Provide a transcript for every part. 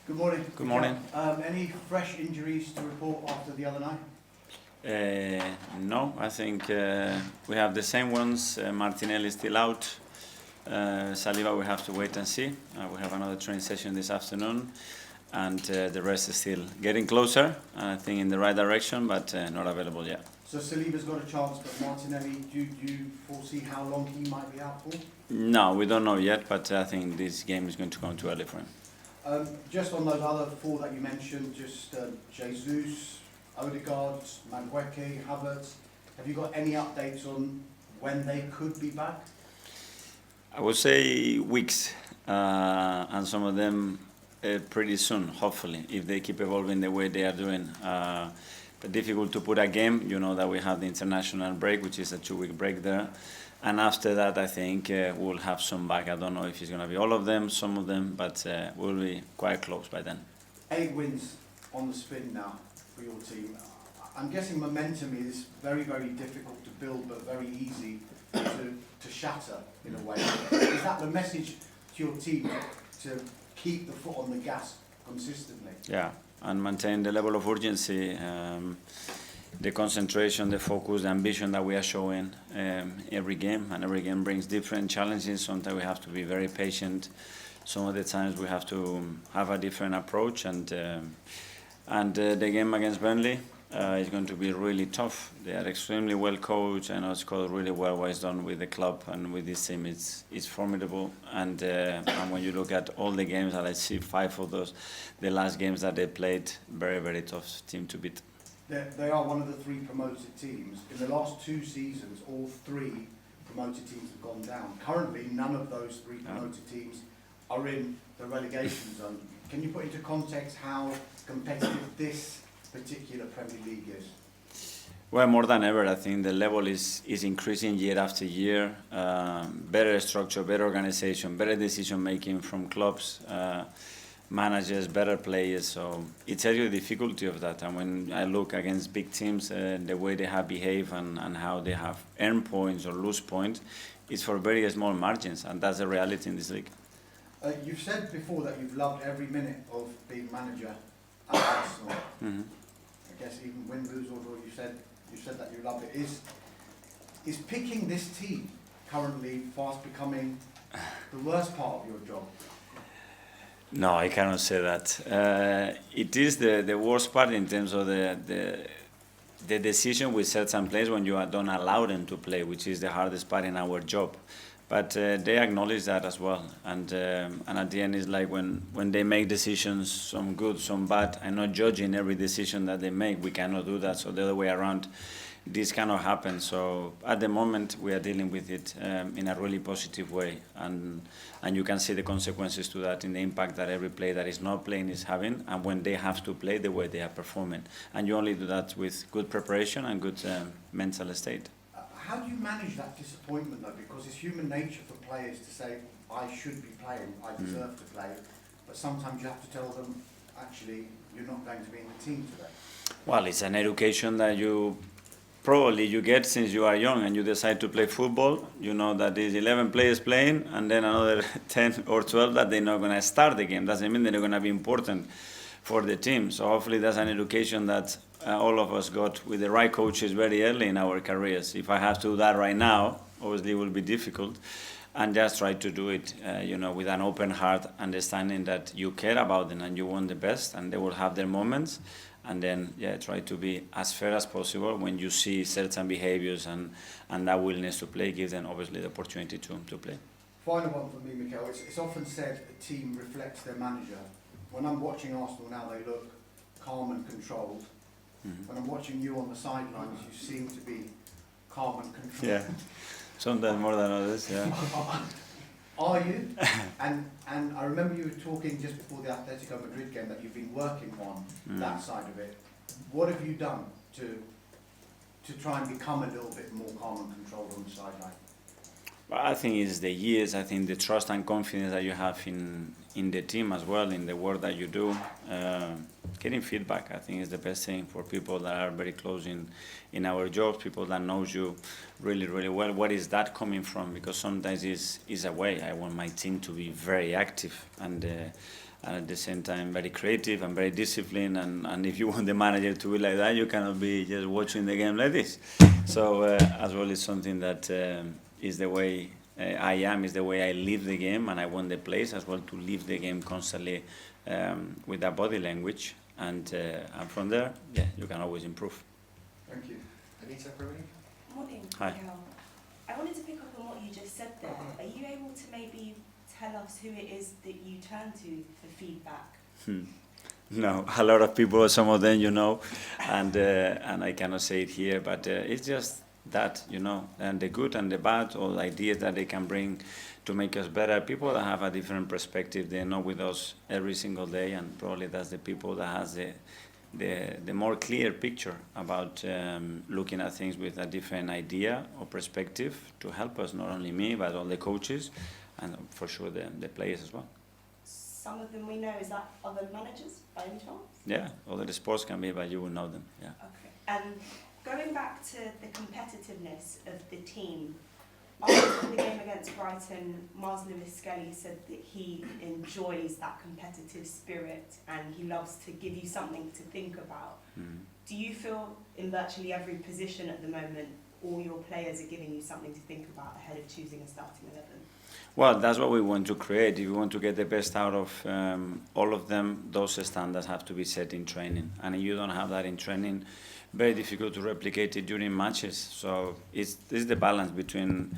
Good morning. Good morning. Any fresh injuries to report after the other night? No, I think we have the same ones. Martinelli is still out. Saliba, we have to wait and see. We have another training session this afternoon, and the rest is still getting closer. I think in the right direction, but not available yet. So Saliba's got a chance, but Martinelli, do you foresee how long he might be out for? No, we don't know yet, but I think this game is going to come too early for him. Just on those other four that you mentioned, just Jesus, Odegaard, Madueke, Havertz, have you got any updates on when they could be back? I would say weeks, and some of them pretty soon, hopefully, if they keep evolving the way they are doing. But difficult to put a game. You know that we have the international break, which is a 2-week break there. And after that, I think we'll have some back. I don't know if it's going to be all of them, some of them, but we'll be quite close by then. 8 wins on the spin now for your team. I'm guessing momentum is very, very difficult to build, but very easy to shatter in a way. Is that the message to your team, to keep the foot on the gas consistently? Yeah, and maintain the level of urgency, the concentration, the focus, the ambition that we are showing every game. And every game brings different challenges. Sometimes we have to be very patient. Some of the times we have to have a different approach. And the game against Burnley is going to be really tough. They are extremely well coached. I know it's called really well what is done with the club and with this team. It's formidable. And when you look at all the games, and I see 5 of those, the last games that they played, very, very tough team to beat. They are one of the 3 promoted teams. In the last 2 seasons, all 3 promoted teams have gone down. Currently, none of those 3 promoted teams are in the relegation zone. Can you put into context how competitive this particular Premier League is? Well, more than ever, I think the level is increasing year after year. Better structure, better organization, better decision making from clubs, managers, better players. So it tells you the difficulty of that. And when I look against big teams, the way they have behaved and how they have earned points or lose points, it's for very small margins, and that's the reality in this league. You've said before that you've loved every minute of being manager at Arsenal. Mm-hmm. I guess even win, lose or draw, you said that you loved it. Is picking this team currently fast becoming the worst part of your job? No, I cannot say that. It is the worst part in terms of the decision we set some players when you don't allow them to play, which is the hardest part in our job. But they acknowledge that as well, and at the end it's like when they make decisions, some good, some bad. I'm not judging every decision that they make. We cannot do that. So the other way around, this cannot happen. So at the moment we are dealing with it in a really positive way, and you can see the consequences to that in the impact that every player that is not playing is having, and when they have to play, the way they are performing. And you only do that with good preparation and good mental state. How do you manage that disappointment though? Because it's human nature for players to say, I should be playing, I deserve to play, but sometimes you have to tell them, actually, you're not going to be in the team today. Well, it's an education that you get since you are young and you decide to play football. You know that there's 11 players playing and then another 10 or 12 that they're not going to start the game. Doesn't mean they're not going to be important for the team. So hopefully that's an education that all of us got with the right coaches very early in our careers. If I have to do that right now, obviously it will be difficult. And just try to do it, with an open heart, understanding that you care about them and you want the best, and they will have their moments. And then, try to be as fair as possible when you see certain behaviors and that willingness to play, give them obviously the opportunity to play. Final one for me, Mikel. It's often said a team reflects their manager. When I'm watching Arsenal now, they look calm and controlled. Mm-hmm. When I'm watching you on the sidelines, you seem to be calm and controlled. Yeah, sometimes more than others, yeah. Are you? And I remember you were talking just before the Atletico Madrid game that you've been working on that side of it. What have you done to try and become a little bit more calm and controlled on the sideline? Well, I think it's the years. I think the trust and confidence that you have in the team as well, in the work that you do. Getting feedback, I think, is the best thing for people that are very close in our jobs, people that knows you really, really well. Where is that coming from? Because sometimes it's a way. I want my team to be very active, and and at the same time very creative and very disciplined. And if you want the manager to be like that, you cannot be just watching the game like this. So as well, it's something that is the way I am, is the way I live the game, and I want the players as well to live the game constantly with that body language. And from there, yeah, you can always improve. Thank you. Anita, Rooney? Morning, Hi. Mikel. I wanted to pick up on what you just said there. Are you able to maybe tell us who it is that you turn to for feedback? No, a lot of people, some of them, and I cannot say it here, but it's just that, and the good and the bad, all the ideas that they can bring to make us better. People that have a different perspective, they're not with us every single day, and probably that's the people that has the more clear picture about looking at things with a different idea or perspective to help us, not only me, but all the coaches, and for sure the players as well. Some of them we know, is that other managers by any chance? Yeah, other sports can be, but you will know them, yeah. Okay. And going back to the competitiveness of the team, after the game against Brighton, Mars Lewis Skelly said that he enjoys that competitive spirit and he loves to give you something to think about. Do you feel in virtually every position at the moment, all your players are giving you something to think about ahead of choosing a starting 11? Well, that's what we want to create. If we want to get the best out of all of them, those standards have to be set in training. And if you don't have that in training, very difficult to replicate it during matches. So it's the balance between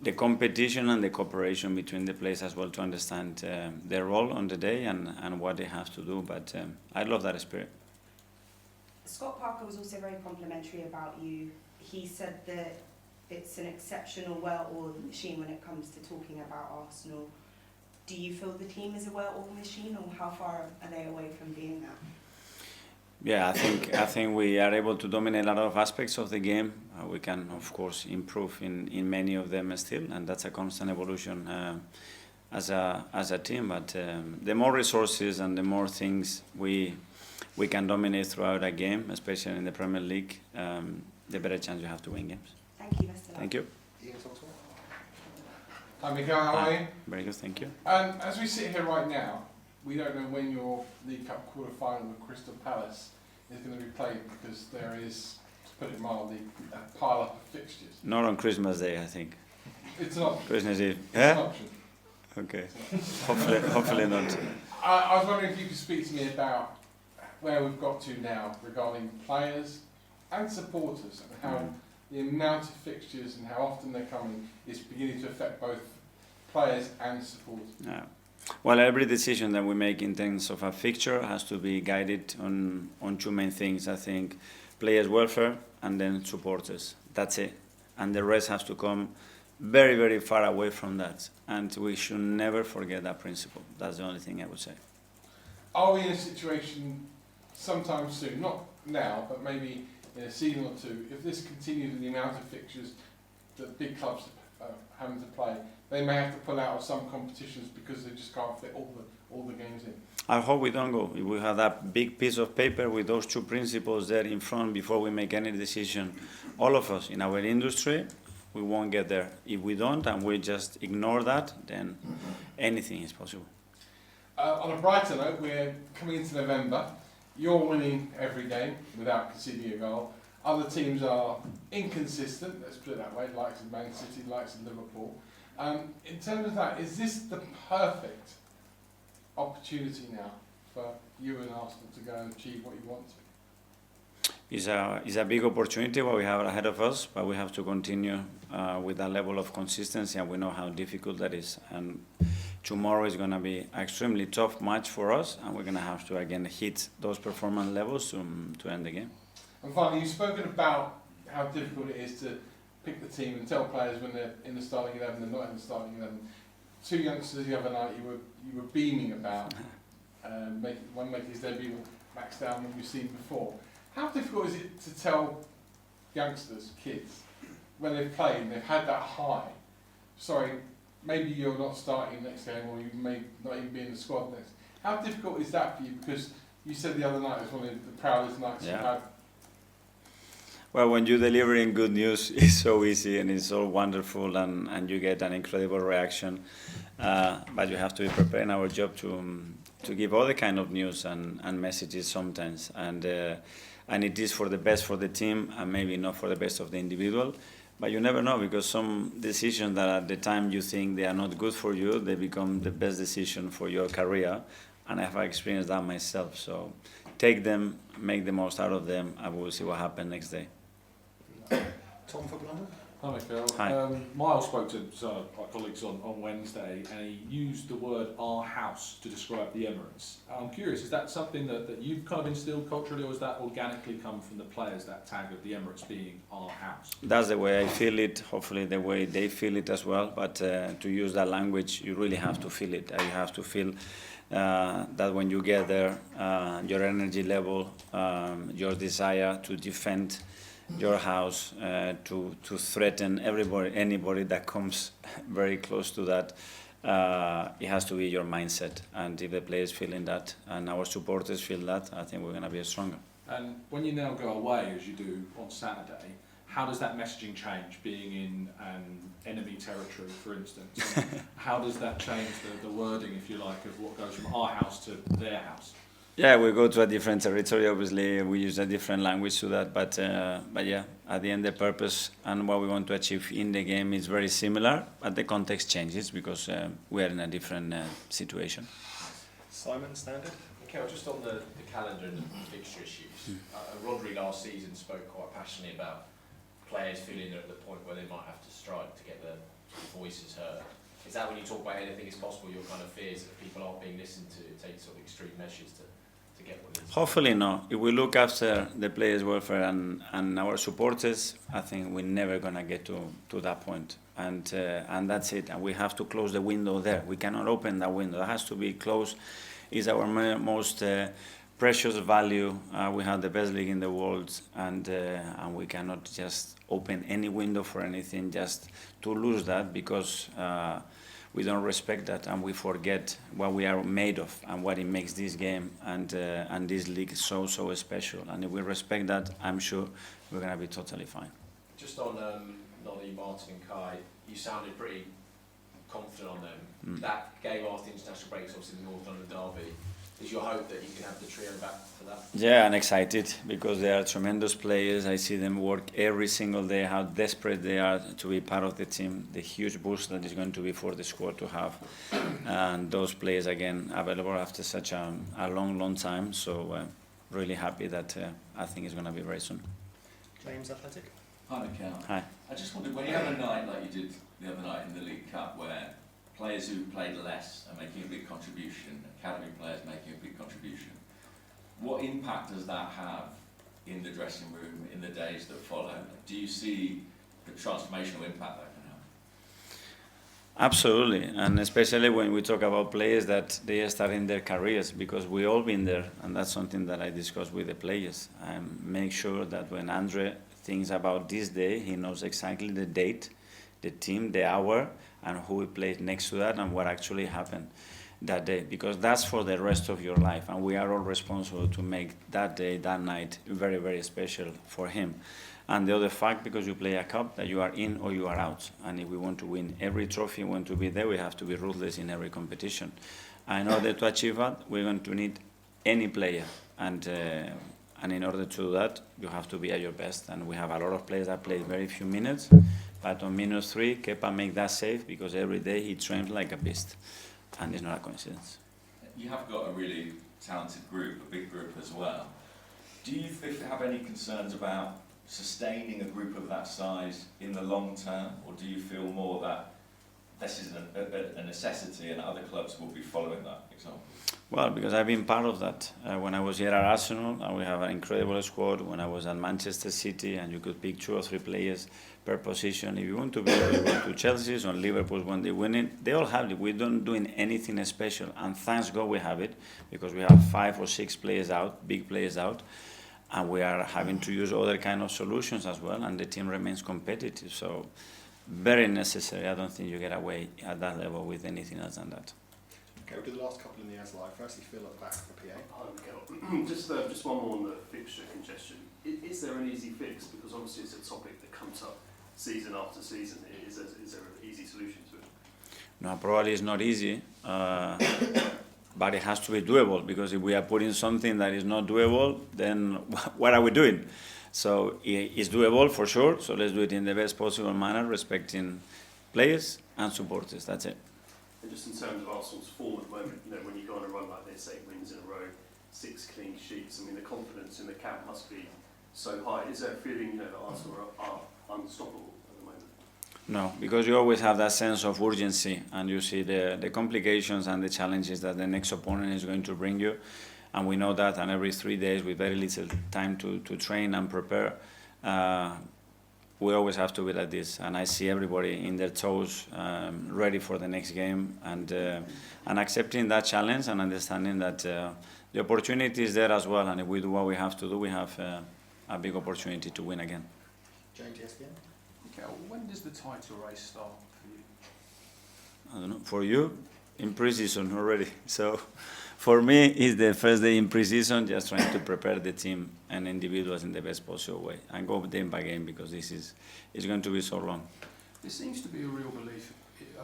the competition and the cooperation between the players as well to understand their role on the day and what they have to do. But I love that spirit. Scott Parker was also very complimentary about you. He said that it's an exceptional, well-oiled machine when it comes to talking about Arsenal. Do you feel the team is a well-oiled machine, or how far are they away from being that? Yeah, I think we are able to dominate a lot of aspects of the game. We can, of course, improve in many of them still, and that's a constant evolution as a team. But the more resources and the more things we can dominate throughout a game, especially in the Premier League, the better chance you have to win games. Thank you, Mr. Thank you. Ian Toxwell? Hi, Mikel, how are you? Very good, thank you. As we sit here right now, we don't know when your League Cup quarter-final with Crystal Palace is going to be played because there is, to put it mildly, a pile-up of fixtures. Not on Christmas Day, I think. It's an option. Christmas Eve. It's an option. Okay. Hopefully not. I was wondering if you could speak to me about where we've got to now regarding players and supporters and how the amount of fixtures and how often they're coming is beginning to affect both players and supporters. Yeah. Well, every decision that we make in terms of a fixture has to be guided on two main things. I think players' welfare and then supporters. That's it. And the rest has to come very, very far away from that. And we should never forget that principle. That's the only thing I would say. Are we in a situation sometime soon, not now, but maybe in a season or two, if this continues in the amount of fixtures that big clubs are having to play, they may have to pull out of some competitions because they just can't fit all the games in? I hope we don't go. If we have that big piece of paper with those two principles there in front before we make any decision, all of us in our industry, we won't get there. If we don't and we just ignore that, then anything is possible. On a brighter note, we're coming into November. You're winning every game without conceding a goal. Other teams are inconsistent, let's put it that way, likes of Man City, likes of Liverpool. In terms of that, is this the perfect opportunity now for you and Arsenal to go and achieve what you want to? It's a big opportunity what we have ahead of us, but we have to continue with that level of consistency, and we know how difficult that is. And tomorrow is going to be an extremely tough match for us, and we're going to have to again hit those performance levels to end the game. And finally, you've spoken about how difficult it is to pick the team and tell players when they're in the starting 11 and not in the starting 11. Two youngsters the other night you were beaming about, one making his debut, Max Down, than we've seen before. How difficult is it to tell youngsters, kids, when they've played and they've had that high, sorry, maybe you're not starting next game or you may not even be in the squad next. How difficult is that for you? Because you said the other night it was one of the proudest nights you've had. Well, when you're delivering good news, it's so easy and it's so wonderful, and you get an incredible reaction. But you have to be prepared in our job to give other kind of news and messages sometimes. And it is for the best for the team and maybe not for the best of the individual. But you never know, because some decisions that at the time you think they are not good for you, they become the best decision for your career. And I have experienced that myself. So take them, make the most out of them, and we'll see what happens next day. Tom from London. Hi, Mikel. Hi. Miles spoke to some of our colleagues on Wednesday, and he used the word "our house" to describe the Emirates. I'm curious, is that something that you've kind of instilled culturally, or has that organically come from the players, that tag of the Emirates being our house? That's the way I feel it, hopefully the way they feel it as well. But to use that language, you really have to feel it. You have to feel that when you get there, your energy level, your desire to defend your house, to threaten anybody that comes very close to that, it has to be your mindset. And if the players feeling that and our supporters feel that, I think we're going to be stronger. And when you now go away, as you do on Saturday, how does that messaging change, being in enemy territory, for instance? How does that change the wording, if you like, of what goes from our house to their house? Yeah, we go to a different territory. Obviously, we use a different language to that. But yeah, at the end, the purpose and what we want to achieve in the game is very similar, but the context changes because we are in a different situation. Simon, Standard. Mikel, just on the calendar and the fixture issues, Rodri last season spoke quite passionately about players feeling they're at the point where they might have to strike to get their voices heard. Is that when you talk about anything is possible, your kind of fears that people aren't being listened to, take sort of extreme measures to get what it is? Hopefully not. If we look after the players' welfare and our supporters, I think we're never going to get to that point. And that's it. And we have to close the window there. We cannot open that window. It has to be closed. It's our most precious value. We have the best league in the world, and we cannot just open any window for anything just to lose that, because we don't respect that and we forget what we are made of and what it makes this game and this league so special. And if we respect that, I'm sure we're going to be totally fine. Just on Nolly, Martin and Kai, you sounded pretty confident on them. That game after the international break is obviously the North London derby. Is your hope that you can have the trio back for that? Yeah, I'm excited because they are tremendous players. I see them work every single day, how desperate they are to be part of the team, the huge boost that is going to be for the squad to have. And those players, again, available after such a long time. So really happy that I think it's going to be very soon. James Athletic. Hi, Mikel. Hi. I just wondered, when you have a night like you did the other night in the League Cup, where players who played less are making a big contribution, academy players making a big contribution, what impact does that have in the dressing room in the days that follow? Do you see the transformational impact that can have? Absolutely, and especially when we talk about players that they are starting their careers, because we all been there, and that's something that I discuss with the players. I make sure that when Andre thinks about this day, he knows exactly the date, the team, the hour, and who will play next to that and what actually happened that day, because that's for the rest of your life, and we are all responsible to make that day, that night, very, very special for him. And the other fact, because you play a cup, that you are in or you are out, and if we want to win every trophy, want to be there, we have to be ruthless in every competition. And in order to achieve that, we're going to need any player, and in order to do that, you have to be at your best, and we have a lot of players that play very few minutes, but on -3, Kepa make that save, because every day he trains like a beast. And it's not a coincidence. You have got a really talented group, a big group as well. Do you have any concerns about sustaining a group of that size in the long term, or do you feel more that this is a necessity and other clubs will be following that example? Well, because I've been part of that. When I was here at Arsenal, we have an incredible squad. When I was at Manchester City, and you could pick 2 or 3 players per position. If you want to be able to Chelsea's or Liverpool when they win it, they all have it. We don't doing anything special, and thanks God we have it, because we have 5 or 6 players out, big players out, and we are having to use other kind of solutions as well, and the team remains competitive. So very necessary. I don't think you get away at that level with anything else than that. Okay, we'll do the last couple in the as live. Firstly, Phil at the back for PA. Hi, Mikel. Just one more on the fixture congestion. Is there an easy fix? Because obviously it's a topic that comes up season after season. Is there an easy solution to it? No, probably it's not easy, but it has to be doable, because if we are putting something that is not doable, then what are we doing? So it's doable for sure, so let's do it in the best possible manner, respecting players and supporters, that's it. And just in terms of Arsenal's form at the moment, when you go on a run like this, 8 wins in a row, 6 clean sheets, I mean, the confidence in the camp must be so high. Is there a feeling, that Arsenal are unstoppable at the moment? No, because you always have that sense of urgency, and you see the complications and the challenges that the next opponent is going to bring you, and we know that, and every 3 days with very little time to train and prepare, we always have to be like this, and I see everybody in their toes, ready for the next game, and accepting that challenge and understanding that the opportunity is there as well, and if we do what we have to do, we have a big opportunity to win again. James, ESPN. Okay, when does the title race start for you? I don't know, for you, in pre-season already. So for me, it's the first day in pre-season, just trying to prepare the team and individuals in the best possible way and go game by game, because this is going to be so long. There seems to be a real belief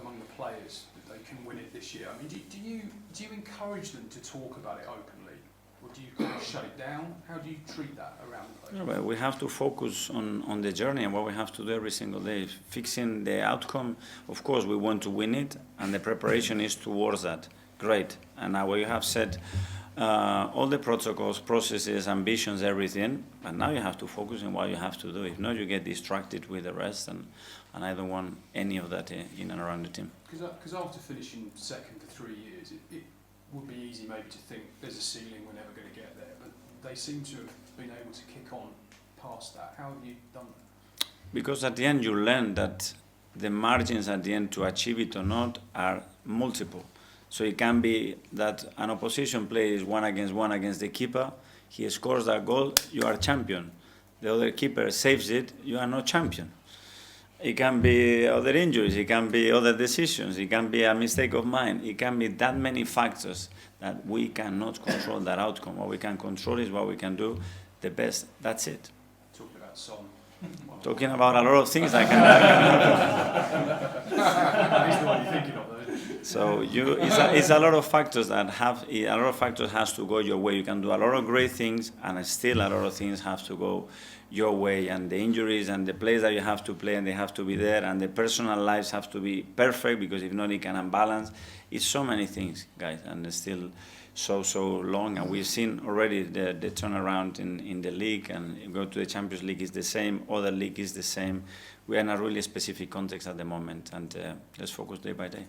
among the players that they can win it this year. I mean, do you encourage them to talk about it openly, or do you kind of shut it down? How do you treat that around the place? Well, we have to focus on the journey and what we have to do every single day. Fixing the outcome, of course, we want to win it, and the preparation is towards that. Great. And now you have said all the protocols, processes, ambitions, everything, but now you have to focus on what you have to do. If not, you get distracted with the rest, and I don't want any of that in and around the team. Because after finishing second for 3 years, it would be easy maybe to think there's a ceiling, we're never going to get there, but they seem to have been able to kick on past that. How have you done that? Because at the end you learn that the margins at the end to achieve it or not are multiple. So it can be that an opposition player is 1-against-1 against the keeper, he scores that goal, you are champion. The other keeper saves it, you are not champion. It can be other injuries, it can be other decisions, it can be a mistake of mine, it can be that many factors that we cannot control that outcome. What we can control is what we can do the best, that's it. Talking about Son. Talking about a lot of things I can. At least the one you're thinking of, though. So it's a lot of factors that has to go your way. You can do a lot of great things, and still a lot of things have to go your way. And the injuries and the plays that you have to play, and they have to be there, and the personal lives have to be perfect, because if not, it can unbalance. It's so many things, guys, and it's still so long. And we've seen already the turnaround in the league, and you go to the Champions League is the same, other league is the same. We are in a really specific context at the moment, and let's focus day by day.